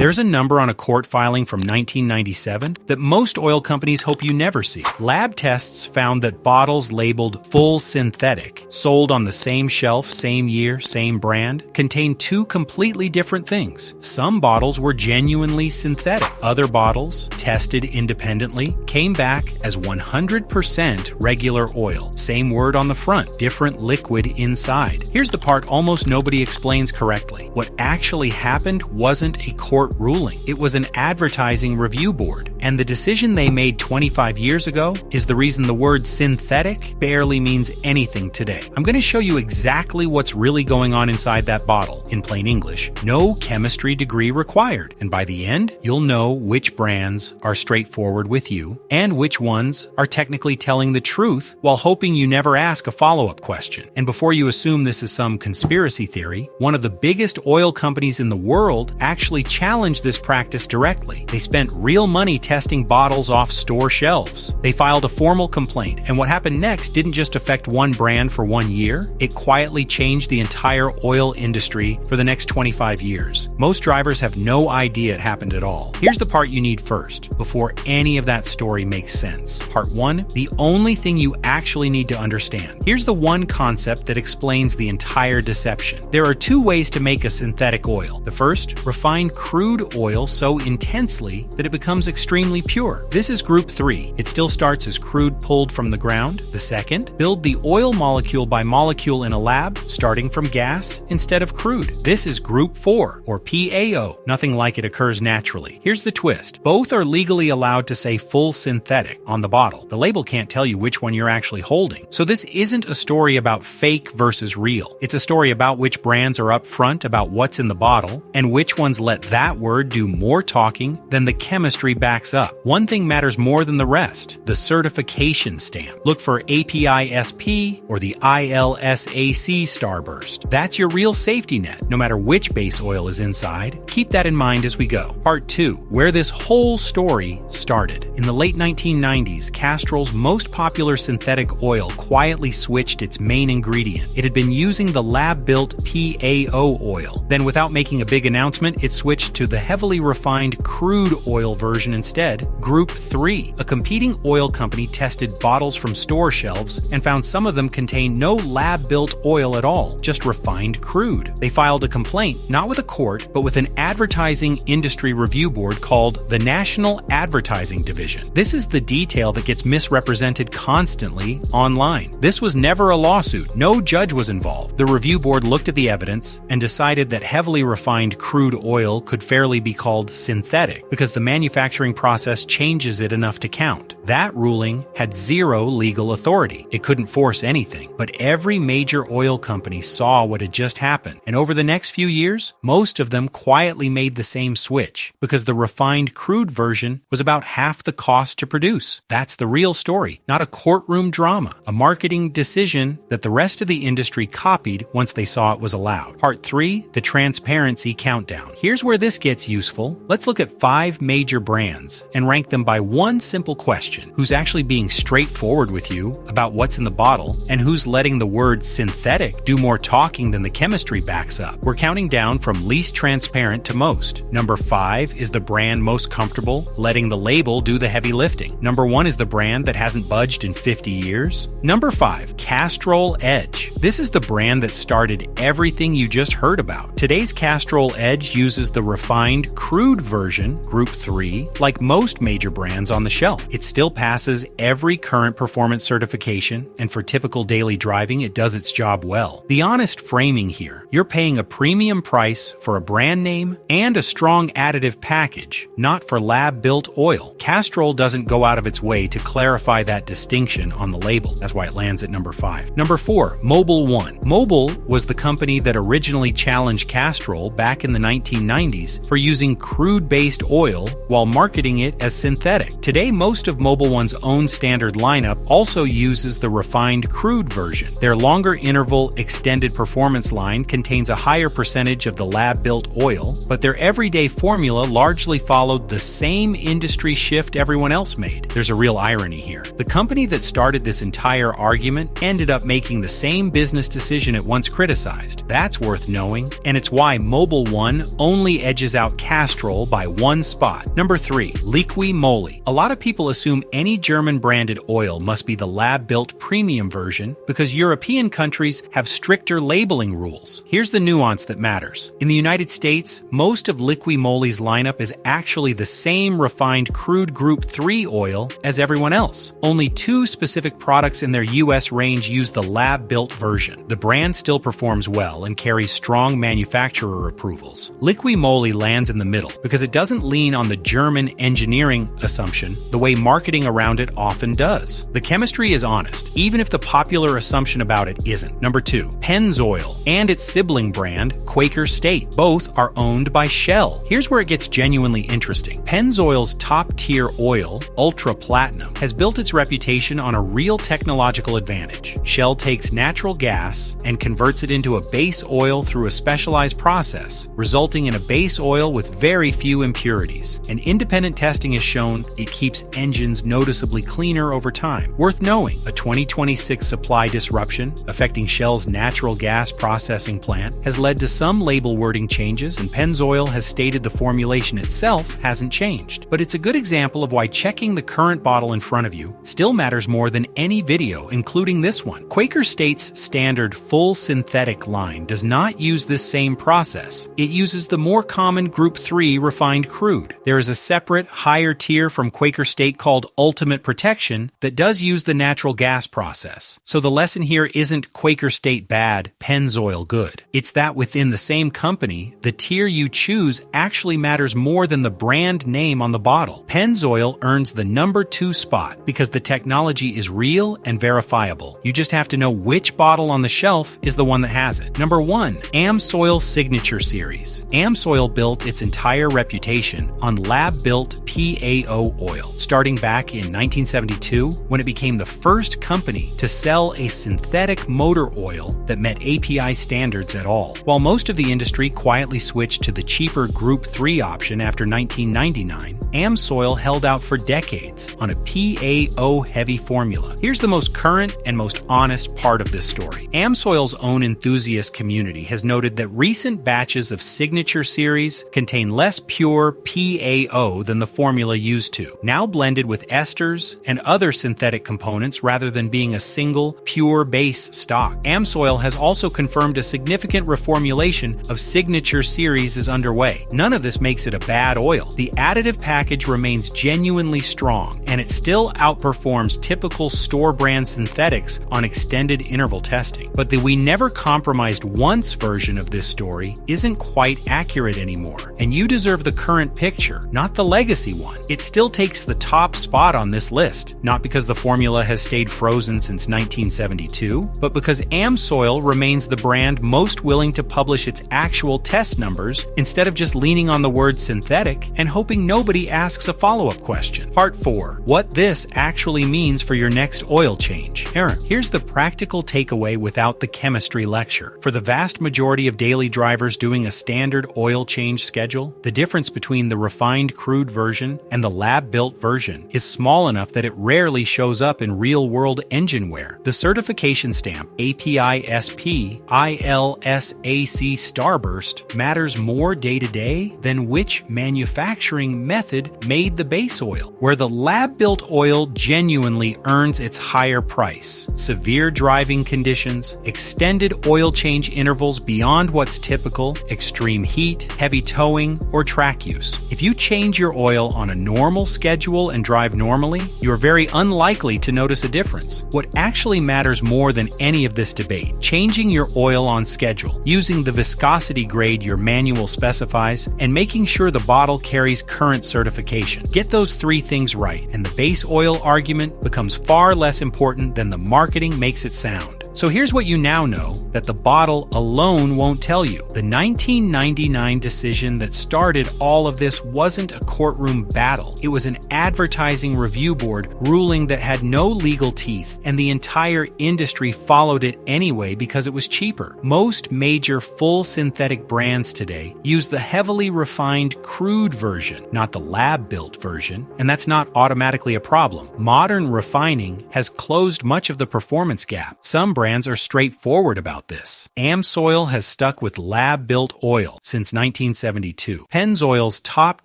There's a number on a court filing from 1997 that most oil companies hope you never see. Lab tests found that bottles labeled full synthetic, sold on the same shelf, same year, same brand, contained two completely different things. Some bottles were genuinely synthetic. Other bottles, tested independently, came back as 100% regular oil. Same word on the front, different liquid inside. Here's the part almost nobody explains correctly. What actually happened wasn't a court ruling. It was an advertising review board. And the decision they made 25 years ago is the reason the word synthetic barely means anything today. I'm going to show you exactly what's really going on inside that bottle. In plain English, no chemistry degree required. And by the end, you'll know which brands are straightforward with you and which ones are technically telling the truth while hoping you never ask a follow-up question. And before you assume this is some conspiracy theory, one of the biggest oil companies in the world actually challenged this practice directly. They spent real money testing bottles off store shelves. They filed a formal complaint, and what happened next didn't just affect one brand for 1 year, it quietly changed the entire oil industry for the next 25 years. Most drivers have no idea it happened at all. Here's the part you need first, before any of that story makes sense. Part 1, the only thing you actually need to understand. Here's the one concept that explains the entire deception. There are two ways to make a synthetic oil. The first, refine crude oil so intensely that it becomes extremely pure. This is group 3. It still starts as crude pulled from the ground. The second, build the oil molecule by molecule in a lab, starting from gas instead of crude. This is group 4, or PAO. Nothing like it occurs naturally. Here's the twist. Both are legally allowed to say full synthetic on the bottle. The label can't tell you which one you're actually holding. So this isn't a story about fake versus real. It's a story about which brands are upfront about what's in the bottle and which ones let that word do more talking than the chemistry backs up. One thing matters more than the rest: the certification stamp. Look for API-SP or the ILSAC starburst. That's your real safety net, no matter which base oil is inside. Keep that in mind as we go. Part 2, where this whole story started. In the late 1990s, Castrol's most popular synthetic oil quietly switched its main ingredient. It had been using the lab-built PAO oil. Then, without making a big announcement, it switched to the heavily refined crude oil version instead, Group 3. A competing oil company tested bottles from store shelves and found some of them contained no lab-built oil at all, just refined crude. They filed a complaint, not with a court, but with an advertising industry review board called the National Advertising Division. This is the detail that gets misrepresented constantly online. This was never a lawsuit. No judge was involved. The review board looked at the evidence and decided that heavily refined crude oil could fairly be called synthetic because the manufacturing process changes it enough to count. That ruling had zero legal authority. It couldn't force anything, but every major oil company saw what had just happened, and over the next few years, most of them quietly made the same switch because the refined crude version was about half the cost to produce. That's the real story, not a courtroom drama, a marketing decision that the rest of the industry copied once they saw it was allowed. Part 3, the transparency countdown. Here's where this gets useful. Let's look at 5 major brands and rank them by one simple question: who's actually being straightforward with you about what's in the bottle, and who's letting the word synthetic do more talking than the chemistry backs up. We're counting down from least transparent to most. Number 5 is the brand most comfortable letting the label do the heavy lifting. Number 1 is the brand that hasn't budged in 50 years. Number 5, Castrol Edge. This is the brand that started everything you just heard about. Today's Castrol Edge uses the refined crude version, Group 3, like most major brands on the shelf. It still passes every current performance certification, and for typical daily driving, it does its job well. The honest framing here: you're paying a premium price for a brand name and a strong additive package, not for lab-built oil. Castrol doesn't go out of its way to clarify that distinction on the label. That's why it lands at number 5. Number 4, Mobil 1. Mobil was the company that originally challenged Castrol back in the 1990s for using crude-based oil while marketing marketing it as synthetic. Today, most of Mobil One's own standard lineup also uses the refined crude version. Their longer interval extended performance line contains a higher percentage of the lab-built oil, but their everyday formula largely followed the same industry shift everyone else made. There's a real irony here. The company that started this entire argument ended up making the same business decision it once criticized. That's worth knowing, and it's why Mobil One only edges out Castrol by one spot. Number 3. Liqui Moly. A lot of people assume any German-branded oil must be the lab-built premium version because European countries have stricter labeling rules. Here's the nuance that matters. In the United States, most of Liqui Moly's lineup is actually the same refined crude Group 3 oil as everyone else. Only 2 specific products in their US range use the lab-built version. The brand still performs well and carries strong manufacturer approvals. Liqui Moly lands in the middle because it doesn't lean on the German engineering assumption the way marketing around it often does. The chemistry is honest, even if the popular assumption about it isn't. Number 2. Pennzoil and its sibling brand, Quaker State. Both are owned by Shell. Here's where it gets genuinely interesting. Pennzoil's top-tier oil, Ultra Platinum, has built its reputation on a real technological advantage. Shell takes natural gas and converts it into a base oil through a specialized process, resulting in a base oil with very few impurities. And independent testing has shown it keeps engines noticeably cleaner over time. Worth knowing, a 2026 supply disruption affecting Shell's natural gas processing plant has led to some label wording changes, and Pennzoil has stated the formulation itself hasn't changed. But it's a good example of why checking the current bottle in front of you still matters more than any video, including this one. Quaker State's standard full synthetic line does not use this same process. It uses the more common Group 3 refined crude. There is a separate, higher tier from Quaker State called Ultimate Protection that does use the natural gas process. So the lesson here isn't Quaker State bad, Pennzoil good. It's that within the same company, the tier you choose actually matters more than the brand name on the bottle. Pennzoil earns the number 2 spot because the technology is real and verifiable. You just have to know which bottle on the shelf is the one that has it. Number 1. Amsoil Signature Series. Amsoil built its entire reputation on lab-built PAO oil, starting back in 1972 when it became the first company to sell a synthetic motor oil that met API standards at all. While most of the industry quietly switched to the cheaper Group 3 option after 1999, Amsoil held out for decades on a PAO-heavy formula. Here's the most current and most honest part of this story. Amsoil's own enthusiast community has noted that recent batches of Signature Series contain less pure PAO than the formula used to, now blended with esters and other synthetic components rather than being a single, pure base stock. Amsoil has also confirmed a significant reformulation of Signature Series is underway. None of this makes it a bad oil. The additive package remains genuinely strong, and it still outperforms typical store-brand synthetics on extended interval testing. But the "we never compromised once" version of this story isn't quite accurate anymore, and you deserve the current picture, not the legacy one. It still takes the top spot on this list, not because the formula has stayed frozen since 1972, but because Amsoil remains the brand most willing to publish its actual test numbers instead of just leaning on the word synthetic and hoping nobody asks a follow-up question. Part 4. What this actually means for your next oil change. Here's the practical takeaway without the chemistry lecture. For the vast majority of daily drivers doing a standard oil change schedule, the difference between the refined crude version and the lab-built version is small enough that it rarely shows up in real-world engine wear. The certification stamp API-SP ILSAC Starburst matters more day-to-day than which manufacturing method made the base oil, where the lab-built oil genuinely earns its higher price. Severe driving conditions, extended oil change intervals beyond what's typical, extreme heat, heavy towing, or track use. If you change your oil on a normal schedule and drive normally, you're very unlikely to notice a difference. What actually matters more than any of this debate, changing your oil on schedule, using the viscosity grade your manual specifies, and making sure the bottle carries current certification. Get those 3 things right, and the base oil argument becomes far less important than the marketing makes it sound. So here's what you now know that the bottle alone won't tell you. The 1999 decision that started all of this wasn't a courtroom battle. It was an advertising review board ruling that had no legal teeth, and the entire industry followed it anyway because it was cheaper. Most major full synthetic brands today use the heavily refined crude version, not the lab-built version, and that's not automatically a problem. Modern refining has closed much of the performance gap. Some brands are straightforward about this. Amsoil has stuck with lab-built oil since 1972. Pennzoil's top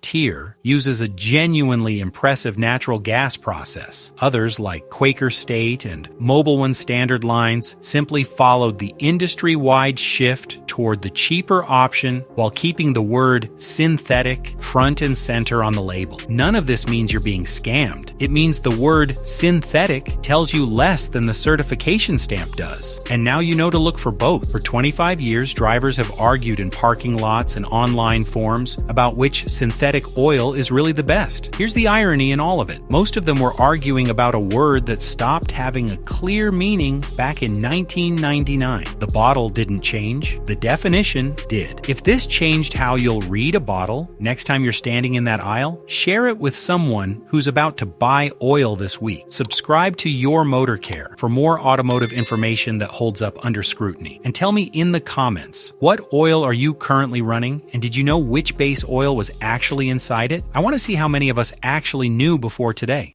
tier uses a genuinely impressive natural gas process. Others, like Quaker State and Mobil standard lines, simply followed the industry-wide shift toward the cheaper option while keeping the word synthetic front and center on the label. None of this means you're being scammed. It means the word synthetic tells you less than the certification stamp does. And now you know to look for both. For 25 years, drivers have argued in parking lots and online forums about which synthetic oil is really the best. Here's the irony in all of it. Most of them were arguing about a word that stopped having a clear meaning back in 1999. The bottle didn't change. The definition did. If this changed how you'll read a bottle next time you're standing in that aisle, share it with someone who's about to buy oil this week. Subscribe to Your Motor Care for more automotive information that holds up under scrutiny. And tell me in the comments, what oil are you currently running? And did you know which base oil was actually inside it? I want to see how many of us actually knew before today.